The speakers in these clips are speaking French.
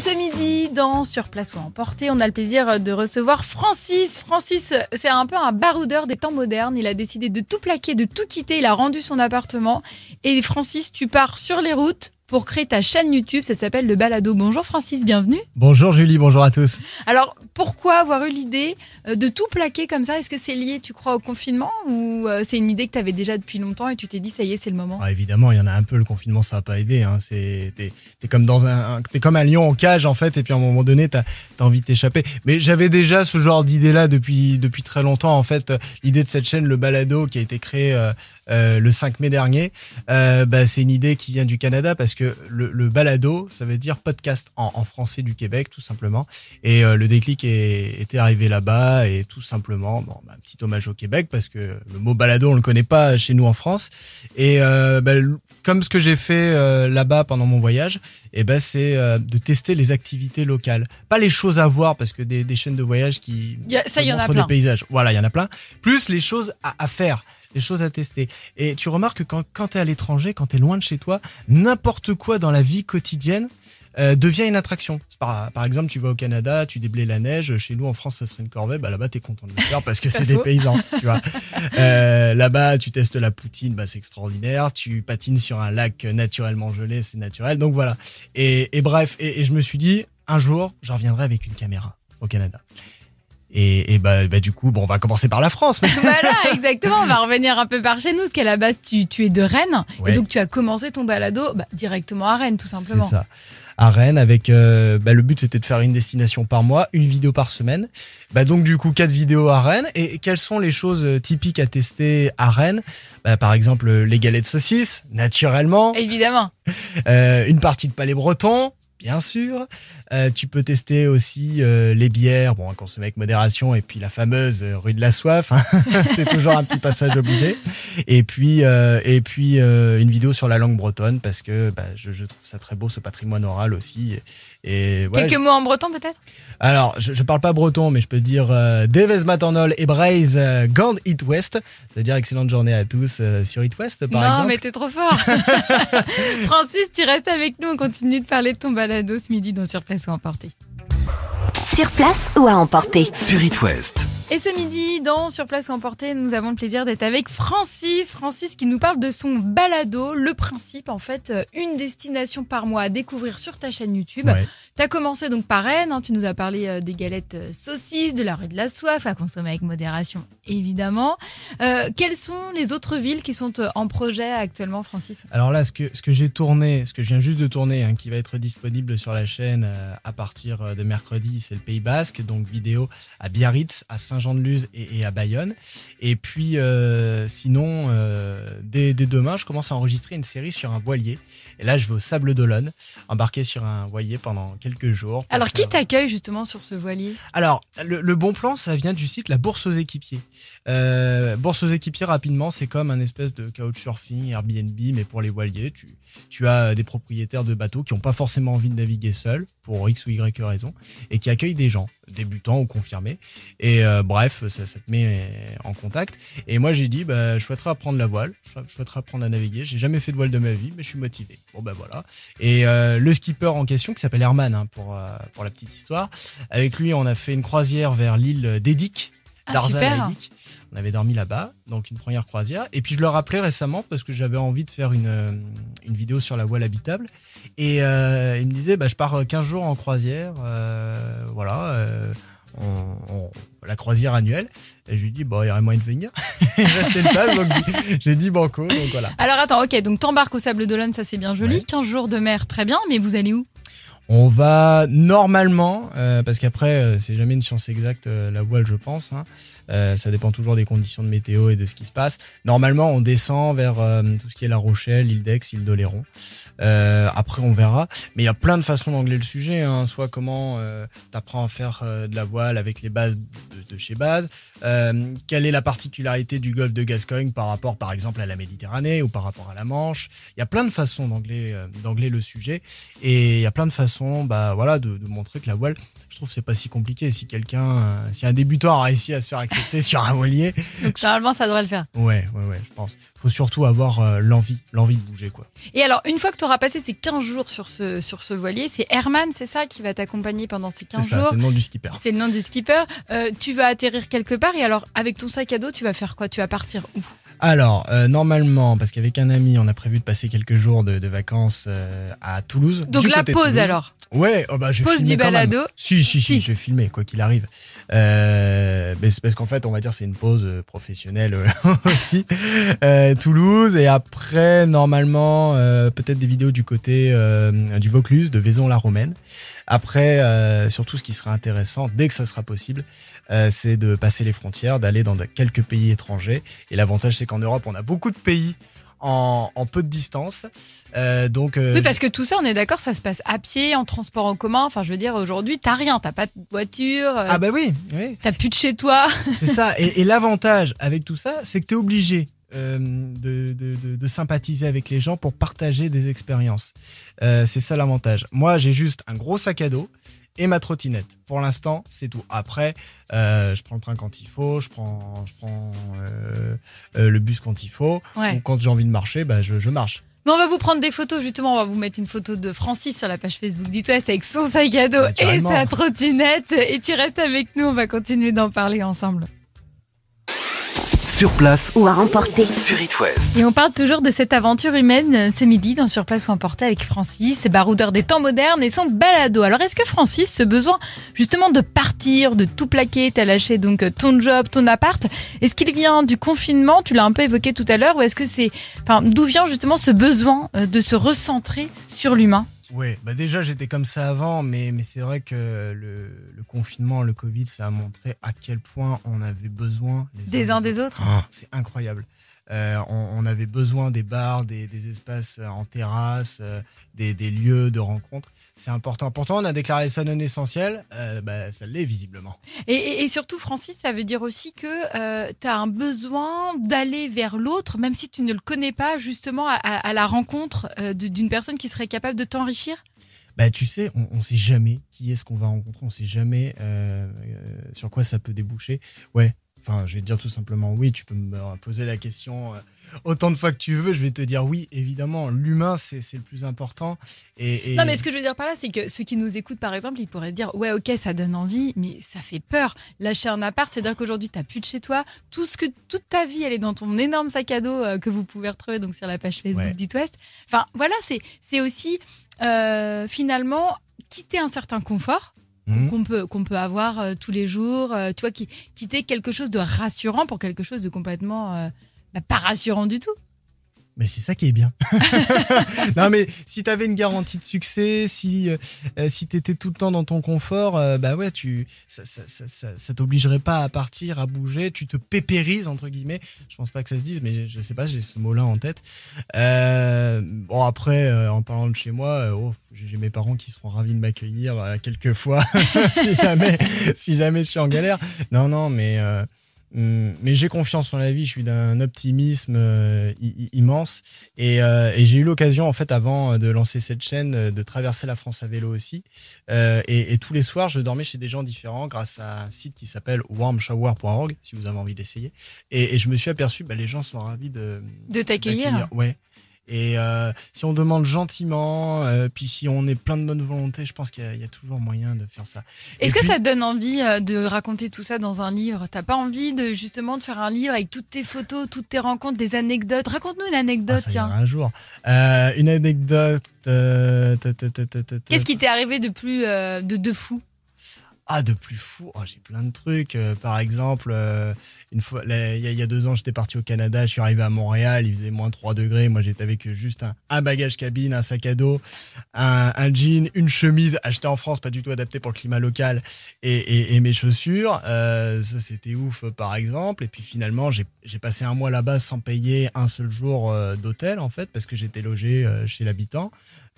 ce midi, dans Sur Place ou Emporté, on a le plaisir de recevoir Francis. Francis, c'est un peu un baroudeur des temps modernes. Il a décidé de tout plaquer, de tout quitter. Il a rendu son appartement. Et Francis, tu pars sur les routes pour créer ta chaîne YouTube. Ça s'appelle Le Balado. Bonjour Francis, bienvenue. Bonjour Julie, bonjour à tous. Alors, pourquoi avoir eu l'idée de tout plaquer comme ça ? Est-ce que c'est lié, tu crois, au confinement ou c'est une idée que tu avais déjà depuis longtemps et tu t'es dit, ça y est, c'est le moment ? Évidemment, il y en a un peu, le confinement, ça n'a pas aidé. Hein. T'es comme t'es comme un lion en cage, en fait, et puis à un moment donné, t'as envie de t'échapper. Mais j'avais déjà ce genre d'idée-là depuis très longtemps. En fait, l'idée de cette chaîne, Le Balado, qui a été créée le 5 mai dernier, c'est une idée qui vient du Canada parce que le balado, ça veut dire podcast en français du Québec, tout simplement. Et le déclic était arrivé là-bas et tout simplement, un petit hommage au Québec parce que le mot balado, on le connaît pas chez nous en France. Et comme ce que j'ai fait là-bas pendant mon voyage, c'est de tester les activités locales. Pas les choses à voir parce que des chaînes de voyage qui montrent des paysages. Voilà, il y en a plein. Plus les choses à faire. Les choses à tester. Et tu remarques que quand tu es à l'étranger, quand tu es loin de chez toi, n'importe quoi dans la vie quotidienne devient une attraction. Par exemple, tu vas au Canada, tu déblaies la neige. Chez nous, en France, ça serait une corvée. Là-bas, tu es content de le faire parce que c'est des paysans. Tu vois. Là-bas, tu testes la poutine, c'est extraordinaire. Tu patines sur un lac naturellement gelé, c'est naturel. Donc voilà. Et bref, je me suis dit, un jour, je reviendrai avec une caméra au Canada. Et du coup, on va commencer par la France. Mais... Voilà, exactement. On va revenir un peu par chez nous, parce qu'à la base, tu es de Rennes. Ouais. Et donc, tu as commencé ton balado directement à Rennes, tout simplement. C'est ça. À Rennes, avec le but, c'était de faire une destination par mois, une vidéo par semaine. Donc, du coup, 4 vidéos à Rennes. Et quelles sont les choses typiques à tester à Rennes ? Par exemple, les galets de saucisses, naturellement. Évidemment. Une partie de palais breton. Bien sûr, tu peux tester aussi les bières, à consommer avec modération, et puis la fameuse rue de la soif, hein. C'est toujours un petit passage obligé. Et puis une vidéo sur la langue bretonne parce que je trouve ça très beau, ce patrimoine oral aussi. Et quelques mots en breton peut-être ? Alors, je parle pas breton, mais je peux dire Deves maternol et braise gand It West, c'est-à-dire excellente journée à tous sur It West par exemple. Non, mais t'es trop fort. Francis, tu restes avec nous, on continue de parler de ton balado ce midi dans Sur Place ou Emporté. Sur Place ou à Emporter. Sur It West. Et ce midi, dans Sur Place ou Emporté, nous avons le plaisir d'être avec Francis. Francis qui nous parle de son balado. Le principe, en fait, une destination par mois à découvrir sur ta chaîne YouTube. Ouais. Tu as commencé donc par Rennes, hein, tu nous as parlé des galettes saucisses, de la rue de la soif, à consommer avec modération, évidemment. Quelles sont les autres villes qui sont en projet actuellement, Francis ? Alors là, ce que j'ai tourné, ce que je viens juste de tourner, hein, qui va être disponible sur la chaîne à partir de mercredi, c'est le Pays Basque, donc vidéo à Biarritz, à Saint-Jean-de-Luz et à Bayonne. Et puis sinon, dès demain, je commence à enregistrer une série sur un voilier. Et là, je vais au Sable d'Olonne, embarquer sur un voilier pendant quelques jours. Alors, qui t'accueille justement sur ce voilier ? Alors, le bon plan, ça vient du site La Bourse aux équipiers. Bourse aux équipiers, rapidement, c'est comme un espèce de couchsurfing, Airbnb, mais pour les voiliers. Tu as des propriétaires de bateaux qui n'ont pas forcément envie de naviguer seuls, pour X ou Y raison, et qui accueillent des gens, débutants ou confirmés. Et bref, ça te met en contact. Et moi, j'ai dit, je souhaiterais apprendre la voile, je souhaiterais apprendre à naviguer. J'ai jamais fait de voile de ma vie, mais je suis motivé. Voilà. Et le skipper en question, qui s'appelle Herman, hein, pour la petite histoire, avec lui, on a fait une croisière vers l'île d'Edic. Super. On avait dormi là-bas, donc une première croisière. Et puis je leur appelais récemment parce que j'avais envie de faire une vidéo sur la voile habitable. Et il me disait, je pars 15 jours en croisière, la croisière annuelle. Et je lui dis, il y aurait moyen de venir. Il restait une place, donc j'ai dit banco, donc voilà. Alors attends, ok, donc t'embarques au Sable d'Olonne, ça c'est bien joli. Ouais. 15 jours de mer, très bien, mais vous allez où ? On va normalement, parce qu'après, c'est jamais une science exacte, la voile, je pense. Hein. Ça dépend toujours des conditions de météo et de ce qui se passe. Normalement, on descend vers tout ce qui est La Rochelle, l'île d'Aix, l'île d'Oléron. Après, on verra. Mais il y a plein de façons d'angler le sujet. Hein. Soit comment t'apprends à faire de la voile avec les bases de chez Base. Quelle est la particularité du golfe de Gascogne par rapport, par exemple, à la Méditerranée ou par rapport à la Manche. Il y a plein de façons d'angler le sujet. Et il y a plein de façons façon de montrer que la voile, je trouve que c'est pas si compliqué. Si un débutant a réussi à se faire accepter sur un voilier. Donc normalement ça devrait le faire. Ouais, je pense. Faut surtout avoir l'envie de bouger, quoi. Et alors, une fois que tu auras passé ces 15 jours sur ce voilier, c'est Herman, c'est ça, qui va t'accompagner pendant ces 15 jours. C'est le nom du skipper. C'est le nom du skipper. Tu vas atterrir quelque part et alors, avec ton sac à dos, tu vas faire quoi? Tu vas partir où? Alors, normalement, parce qu'avec un ami, on a prévu de passer quelques jours de vacances à Toulouse. Donc la pause Toulouse. alors. Ouais, je vais pause du balado. Si, je vais filmer, quoi qu'il arrive. Mais c'est parce qu'en fait, on va dire c'est une pause professionnelle aussi. Toulouse, et après, normalement, peut-être des vidéos du côté du Vaucluse, de Vaison-la-Romaine. Après, surtout ce qui sera intéressant, dès que ça sera possible, c'est de passer les frontières, d'aller dans quelques pays étrangers. Et l'avantage, c'est qu'en Europe, on a beaucoup de pays en peu de distance. Oui, parce que tout ça, on est d'accord, ça se passe à pied, en transport en commun. Enfin, je veux dire, aujourd'hui, t'as rien, t'as pas de voiture. Ah bah oui. T'as plus de chez toi. C'est ça. Et l'avantage avec tout ça, c'est que t'es obligé de sympathiser avec les gens pour partager des expériences. C'est ça l'avantage. Moi, j'ai juste un gros sac à dos et ma trottinette. Pour l'instant, c'est tout. Après, je prends le train quand il faut, je prends le bus quand il faut, ou quand j'ai envie de marcher, je marche. Mais on va vous prendre des photos, justement, on va vous mettre une photo de Francis sur la page Facebook d'It West avec son sac à dos et sa trottinette. Et tu restes avec nous, on va continuer d'en parler ensemble. Sur place ou à emporter sur It West. Et on parle toujours de cette aventure humaine ce midi dans Sur place ou à emporter avec Francis, baroudeur des temps modernes et son balado. Alors est-ce que Francis, ce besoin justement de partir, de tout plaquer, t'as lâché donc ton job, ton appart, est-ce qu'il vient du confinement? Tu l'as un peu évoqué tout à l'heure, ou est-ce que d'où vient justement ce besoin de se recentrer sur l'humain? Ouais, déjà j'étais comme ça avant, mais c'est vrai que le confinement, le Covid, ça a montré à quel point on avait besoin des uns des autres. C'est incroyable. On avait besoin des bars, des espaces en terrasse, des lieux de rencontre. C'est important. Pourtant, on a déclaré ça non essentiel. Ça l'est visiblement. Et surtout, Francis, ça veut dire aussi que tu as un besoin d'aller vers l'autre, même si tu ne le connais pas, justement, à la rencontre d'une personne qui serait capable de t'enrichir. Tu sais, on sait jamais qui est-ce qu'on va rencontrer. On sait jamais sur quoi ça peut déboucher. Ouais. Enfin, je vais te dire tout simplement oui, tu peux me poser la question autant de fois que tu veux, je vais te dire oui, évidemment, l'humain, c'est le plus important. Non, mais ce que je veux dire par là, c'est que ceux qui nous écoutent, par exemple, ils pourraient dire ouais, ok, ça donne envie, mais ça fait peur. Lâcher un appart, c'est-à-dire qu'aujourd'hui, tu n'as plus de chez toi, toute ta vie, elle est dans ton énorme sac à dos que vous pouvez retrouver donc, sur la page Facebook d'It West. Enfin, voilà, c'est aussi finalement quitter un certain confort. Qu'on peut avoir tous les jours, tu vois, quitter quelque chose de rassurant pour quelque chose de complètement pas rassurant du tout. Mais c'est ça qui est bien. Non, mais si tu avais une garantie de succès, si tu étais tout le temps dans ton confort, ça t'obligerait pas à partir, à bouger, tu te pépérises, entre guillemets. Je pense pas que ça se dise, mais je sais pas, j'ai ce mot-là en tête. Après, en parlant de chez moi, j'ai mes parents qui seront ravis de m'accueillir quelques fois si jamais je suis en galère. Non, mais j'ai confiance en la vie, je suis d'un optimisme immense et j'ai eu l'occasion en fait avant de lancer cette chaîne de traverser la France à vélo aussi et tous les soirs je dormais chez des gens différents grâce à un site qui s'appelle warmshower.org si vous avez envie d'essayer et je me suis aperçu les gens sont ravis de t'accueillir. Ouais. Et si on demande gentiment, puis si on est plein de bonne volonté, je pense qu'il y a toujours moyen de faire ça. Est-ce que ça te donne envie de raconter tout ça dans un livre? T'as pas envie justement de faire un livre avec toutes tes photos, toutes tes rencontres, des anecdotes? Raconte-nous une anecdote, tiens. Un jour. Une anecdote. Qu'est-ce qui t'est arrivé de plus de fou? De plus fou, j'ai plein de trucs. Par exemple, une fois, il y a 2 ans, j'étais parti au Canada, je suis arrivé à Montréal, il faisait moins 3 degrés. Moi, j'étais avec juste un bagage cabine, un sac à dos, un jean, une chemise achetée en France, pas du tout adaptée pour le climat local, et mes chaussures. Ça, c'était ouf, par exemple. Et puis finalement, j'ai passé un mois là-bas sans payer un seul jour d'hôtel, en fait, parce que j'étais logé chez l'habitant.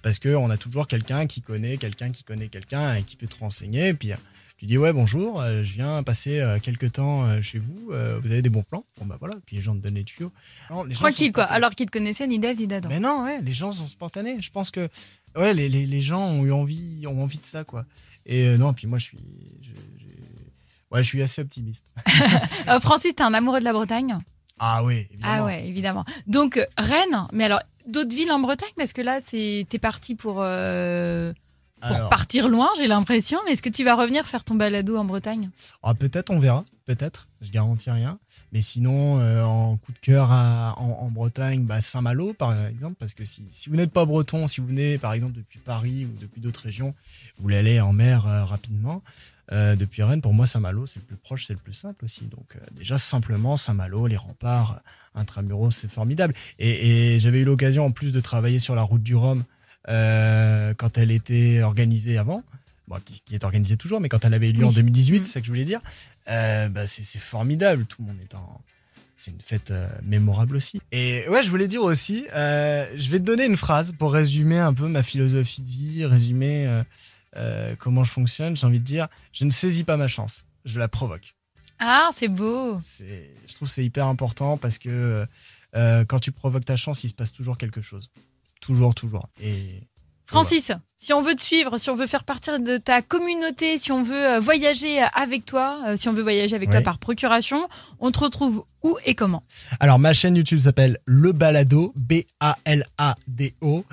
parce qu'on a toujours quelqu'un qui connaît quelqu'un et qui peut te renseigner. Et puis tu dis ouais bonjour, je viens passer quelques temps chez vous, vous avez des bons plans? Bon bah voilà, puis les gens te donnent les tuyaux. Non, les gens Tranquille sont quoi, spontanés. alors qu'ils te connaissaient ni Dave ni Adam. Mais non, ouais, les gens sont spontanés. Je pense que ouais, les gens ont envie de ça quoi. Et non, puis moi je suis assez optimiste. Francis, t'es un amoureux de la Bretagne? Ah oui, évidemment. Ah ouais, évidemment. Donc Rennes, mais alors d'autres villes en Bretagne, parce que là t'es parti pour Alors, partir loin, j'ai l'impression. Mais est-ce que tu vas revenir faire ton balado en Bretagne? peut-être, on verra. Peut-être, je garantis rien. Mais sinon, en coup de cœur en Bretagne, Saint-Malo par exemple, parce que si vous n'êtes pas breton, si vous venez par exemple depuis Paris ou depuis d'autres régions, vous voulez aller en mer rapidement. Depuis Rennes, pour moi, Saint-Malo, c'est le plus proche, c'est le plus simple aussi. Donc déjà, simplement, Saint-Malo, les remparts, intramuros, c'est formidable. Et j'avais eu l'occasion en plus de travailler sur la route du Rhum quand elle était organisée avant. Bon, qui est organisée toujours, mais quand elle avait eu lieu en 2018, c'est ça que je voulais dire. C'est formidable, tout le monde est c'est une fête mémorable aussi. Et ouais, je voulais dire aussi, je vais te donner une phrase pour résumer un peu ma philosophie de vie, résumer comment je fonctionne. J'ai envie de dire, je ne saisis pas ma chance, je la provoque. Ah, c'est beau. Je trouve que c'est hyper important parce que quand tu provoques ta chance, il se passe toujours quelque chose. Toujours. Et Francis, si on veut te suivre, si on veut faire partie de ta communauté, si on veut voyager avec toi, si on veut voyager avec toi par procuration, on te retrouve où et comment? Alors, ma chaîne YouTube s'appelle Le Balado, Balado.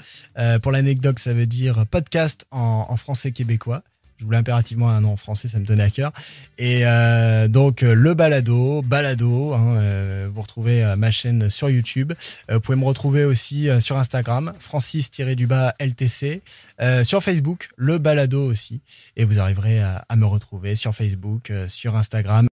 Pour l'anecdote, ça veut dire podcast en français québécois. Je voulais impérativement un nom en français, ça me tenait à cœur. Et donc, Le Balado, vous retrouvez ma chaîne sur YouTube. Vous pouvez me retrouver aussi sur Instagram, Francis-LTC. Sur Facebook, Le Balado aussi. Et vous arriverez à me retrouver sur Facebook, sur Instagram.